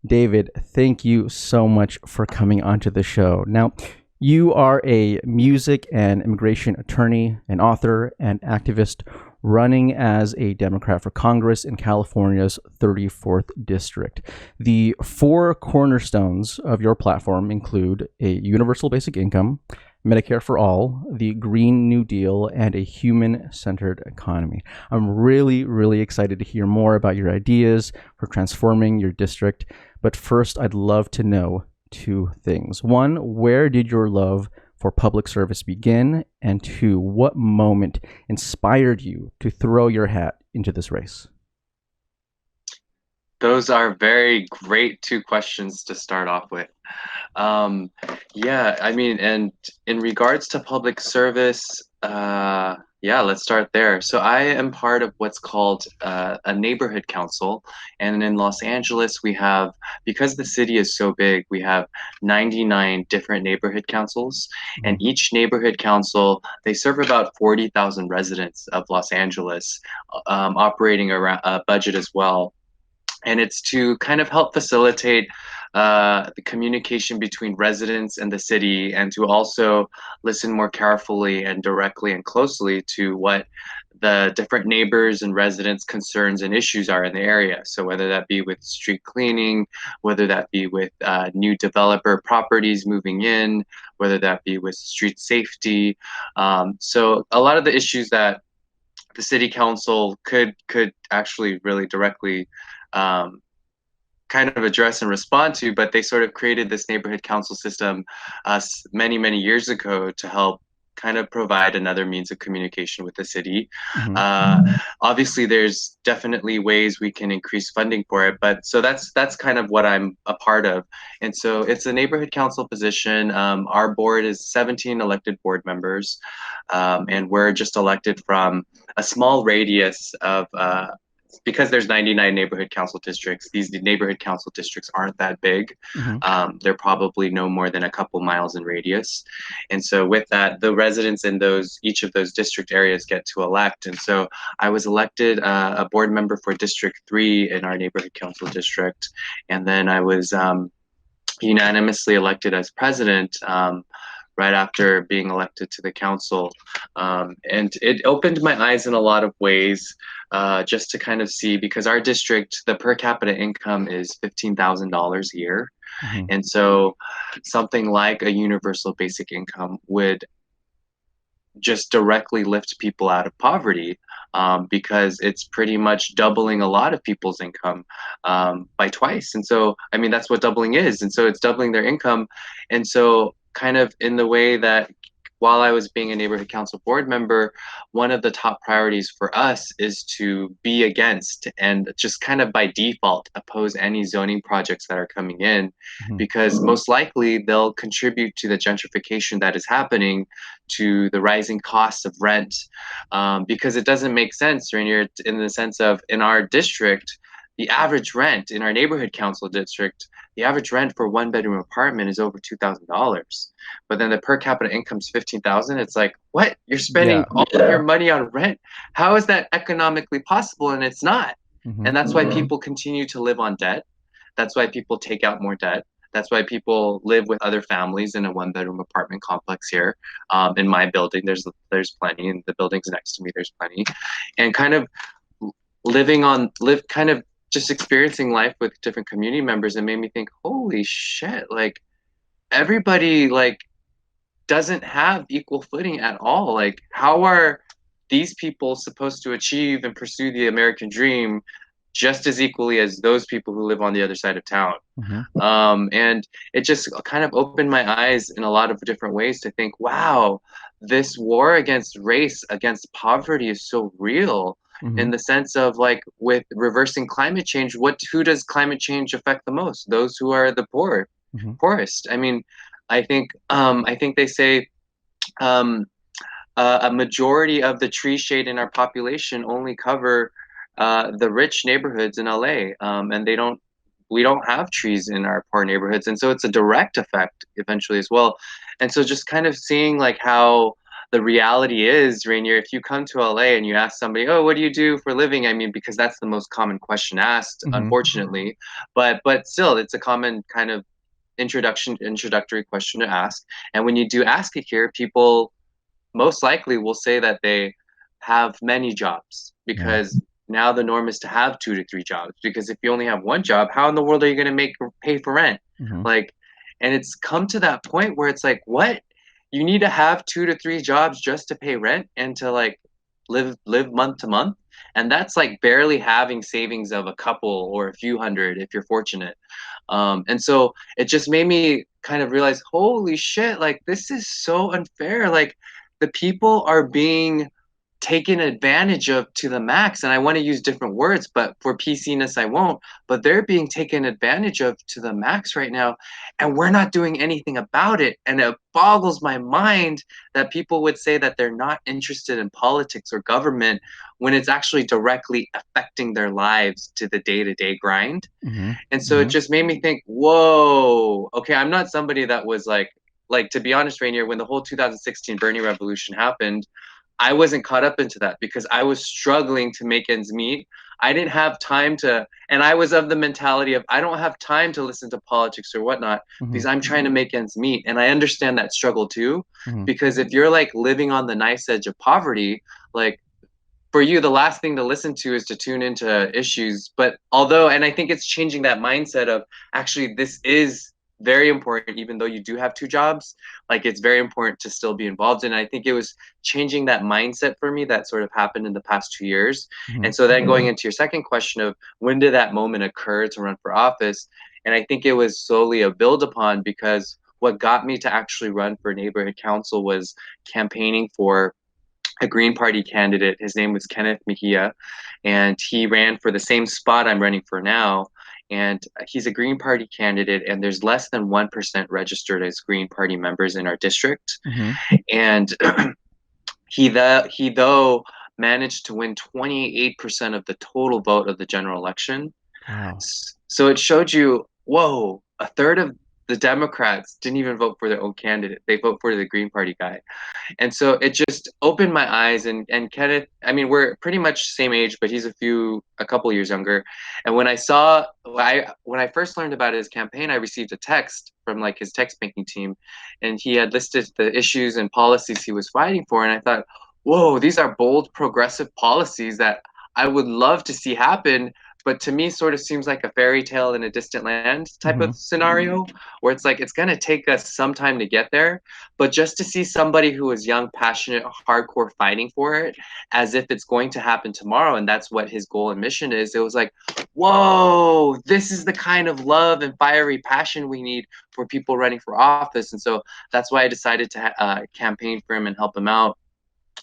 David, thank you so much for coming onto the show. Now, you are a music and immigration attorney, an author, and activist running as a Democrat for Congress in California's 34th District. The four cornerstones of your platform include a universal basic income, Medicare for all, the Green New Deal, and a human-centered economy. I'm really, really excited to hear more about your ideas for transforming your district. But first, I'd love to know two things. One, where did your love for public service begin? And two, what moment inspired you to throw your hat into this race? Those are very great two questions to start off with. Um, yeah, I mean, and in regards to public service, yeah, let's start there. So I am part of what's called a neighborhood council, and in Los Angeles we have, because the city is so big, we have 99 different neighborhood councils, and Mhm. each neighborhood council, they serve about 40,000 residents of Los Angeles, operating around a budget as well, and it's to kind of help facilitate the communication between residents and the city, and to also listen more carefully and directly and closely to what the different neighbors and residents' concerns and issues are in the area. So whether that be with street cleaning, whether that be with new developer properties moving in, whether that be with street safety. So a lot of the issues that the city council could actually really directly um, kind of address and respond to, but they sort of created this neighborhood council system many years ago to help kind of provide another means of communication with the city. Mhm. Uh, Obviously, there's definitely ways we can increase funding for it, but so that's kind of what I'm a part of, and so it's a neighborhood council position. Our board is 17 elected board members, and we're just elected from a small radius of because there's 99 neighborhood council districts. These neighborhood council districts aren't that big. Mhm. They're probably no more than a couple miles in radius, and so with that, the residents in those each of those district areas get to elect. And so I was elected a board member for District 3 in our neighborhood council district, and then I was unanimously elected as president. Right after being elected to the council. And it opened my eyes in a lot of ways, just to kind of see, because our district, the per capita income is $15,000 a year. Mhm. And so something like a universal basic income would just directly lift people out of poverty, because it's pretty much doubling a lot of people's income by twice. And so, I mean, that's what doubling is. And so it's doubling their income. And so, kind of in the way that while I was being a neighborhood council board member, one of the top priorities for us is to be against and just kind of by default oppose any zoning projects that are coming in, Mhm. because most likely they'll contribute to the gentrification that is happening, to the rising costs of rent, because it doesn't make sense when you're in the sense of in our district, the average rent in our neighborhood council district, the average rent for one bedroom apartment is over $2,000, but then the per capita income is 15,000. It's like, what? You're spending Yeah. all of your money on rent? How is that economically possible? And it's not. Mhm. And that's why people continue to live on debt. That's why people take out more debt. That's why people live with other families in a one bedroom apartment complex here. In my building, there's plenty, and the buildings next to me, there's plenty, and kind of live kind of just experiencing life with different community members, and made me think, holy shit, like everybody like doesn't have equal footing at all. Like, how are these people supposed to achieve and pursue the American dream just as equally as those people who live on the other side of town? Mhm. And it just kind of opened my eyes in a lot of different ways to think, wow, this war against race, against poverty is so real, in Mhm. the sense of like with reversing climate change, who does climate change affect the most? Those who are the Mhm. poorest. I mean, I think they say um, a majority of the tree shade in our population only cover the rich neighborhoods in LA, and we don't have trees in our poor neighborhoods, and so it's a direct effect eventually as well. And so just kind of seeing like how the reality is, Rainier, if you come to LA and you ask somebody, oh, what do you do for a living? I mean, because that's the most common question asked, Mm-hmm. unfortunately. But still, it's a common kind of introductory question to ask. And when you do ask it here, people most likely will say that they have many jobs, Yeah. because now the norm is to have 2 to 3 jobs. Because if you only have one job, how in the world are you going to make pay for rent? Mm-hmm. Like, and it's come to that point where it's like, what? You need to have 2 to 3 jobs just to pay rent and to like live month to month, and that's like barely having savings of a couple or a few hundred if you're fortunate. And so it just made me kind of realize, holy shit, like this is so unfair. Like the people are being taken advantage of to the max. And I want to use different words, but for PC-ness, I won't. But they're being taken advantage of to the max right now. And we're not doing anything about it. And it boggles my mind that people would say that they're not interested in politics or government when it's actually directly affecting their lives to the day-to-day grind. Mm-hmm. And so it Mm-hmm. just made me think, whoa, okay, I'm not somebody that was like to be honest, Rainier, when the whole 2016 Bernie revolution happened, I wasn't caught up into that because I was struggling to make ends meet. I didn't have time to, and I was of the mentality of I don't have time to listen to politics or whatnot Mm-hmm. because I'm trying to make ends meet. And I understand that struggle too, Mm-hmm. because if you're like living on the nice edge of poverty, like for you, the last thing to listen to is to tune into issues. But although, and I think it's changing that mindset of actually, this is very important, even though you do have 2 jobs, like it's very important to still be involved. And I think it was changing that mindset for me that sort of happened in the past 2 years. Mm-hmm. And so then going into your second question of when did that moment occur to run for office? And I think it was slowly a build upon, because what got me to actually run for neighborhood council was campaigning for a Green Party candidate. His name was Kenneth Mejia, and he ran for the same spot I'm running for now. And he's a Green Party candidate, and there's less than 1% registered as Green Party members in our district. Mm-hmm. And he though managed to win 28% of the total vote of the general election. Wow. So it showed you, whoa, a third of the Democrats didn't even vote for their own candidate. They vote for the Green Party guy. And so it just opened my eyes. And Kenneth, I mean, we're pretty much same age, but he's a couple years younger. And when I first learned about his campaign, I received a text from like his text banking team, and he had listed the issues and policies he was fighting for. And I thought, whoa, these are bold progressive policies that I would love to see happen, but to me sort of seems like a fairy tale in a distant land type Mm-hmm. of scenario, where it's like it's going to take us some time to get there. But just to see somebody who is young, passionate, hardcore fighting for it as if it's going to happen tomorrow, and that's what his goal and mission is, it was like, whoa, this is the kind of love and fiery passion we need for people running for office. And so that's why I decided to campaign for him and help him out.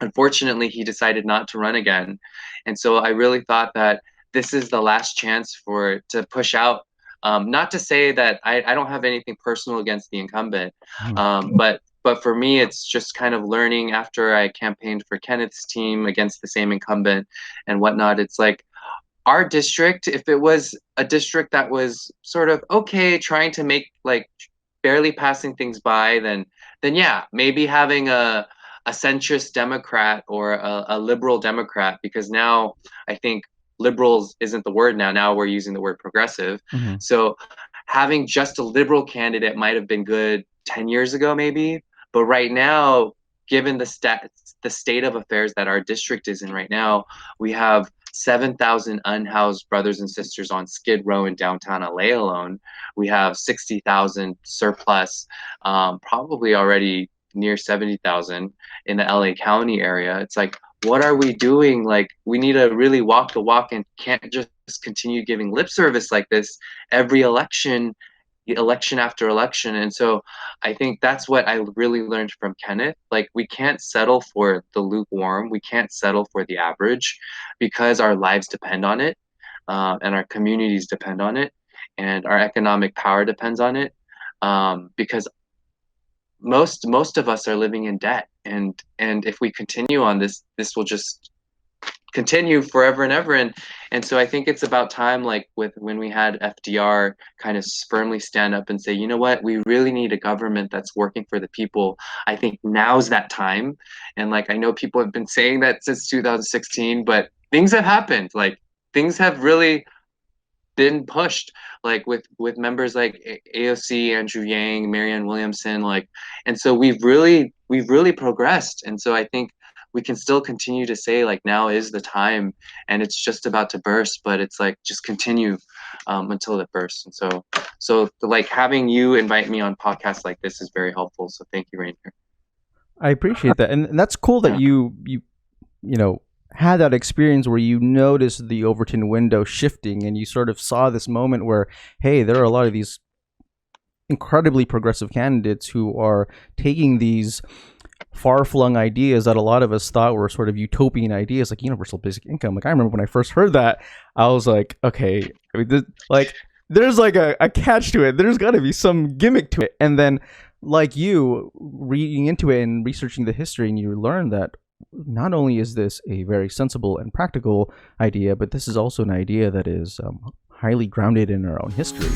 Unfortunately, he decided not to run again. And so I really thought that this is the last chance for to push out. Not to say that I don't have anything personal against the incumbent, Mm-hmm. but for me, it's just kind of learning after I campaigned for Kenneth's team against the same incumbent and whatnot. It's like our district, if it was a district that was sort of okay, trying to make like barely passing things by, then yeah, maybe having a centrist Democrat or a liberal Democrat, because now I think liberals isn't the word now. Now we're using the word progressive. Mm-hmm. So having just a liberal candidate might have been good 10 years ago, maybe. But right now, given the state of affairs that our district is in right now, we have 7,000 unhoused brothers and sisters on Skid Row in downtown LA alone. We have 60,000 surplus, probably already near 70,000 in the LA County area. It's like, what are we doing? Like, we need to really walk the walk and can't just continue giving lip service like this every election, election after election. And so I think that's what I really learned from Kenneth. Like, we can't settle for the lukewarm, we can't settle for the average, because our lives depend on it, and our communities depend on it, and our economic power depends on it. Because most of us are living in debt, and if we continue on this will just continue forever and ever. And so I think it's about time, like with when we had FDR kind of firmly stand up and say, you know what, we really need a government that's working for the people. I think now's that time. And like I know people have been saying that since 2016, but things have happened. Like things have really been pushed, like with members like AOC, Andrew Yang, Marianne Williamson, like, and so we've really progressed. And so I think we can still continue to say like now is the time, and it's just about to burst, but it's like just continue until it bursts. And so like having you invite me on podcasts like this is very helpful. So thank you, Rainier. I appreciate that, and that's cool that Yeah. you know had that experience where you noticed the Overton window shifting, and you sort of saw this moment where, hey, there are a lot of these incredibly progressive candidates who are taking these far-flung ideas that a lot of us thought were sort of utopian ideas, like universal basic income. Like I remember when I first heard that, I was like, okay, I mean, like there's like a catch to it. There's got to be some gimmick to it. And then, like you reading into it and researching the history, and you learn that not only is this a very sensible and practical idea, but this is also an idea that is highly grounded in our own history.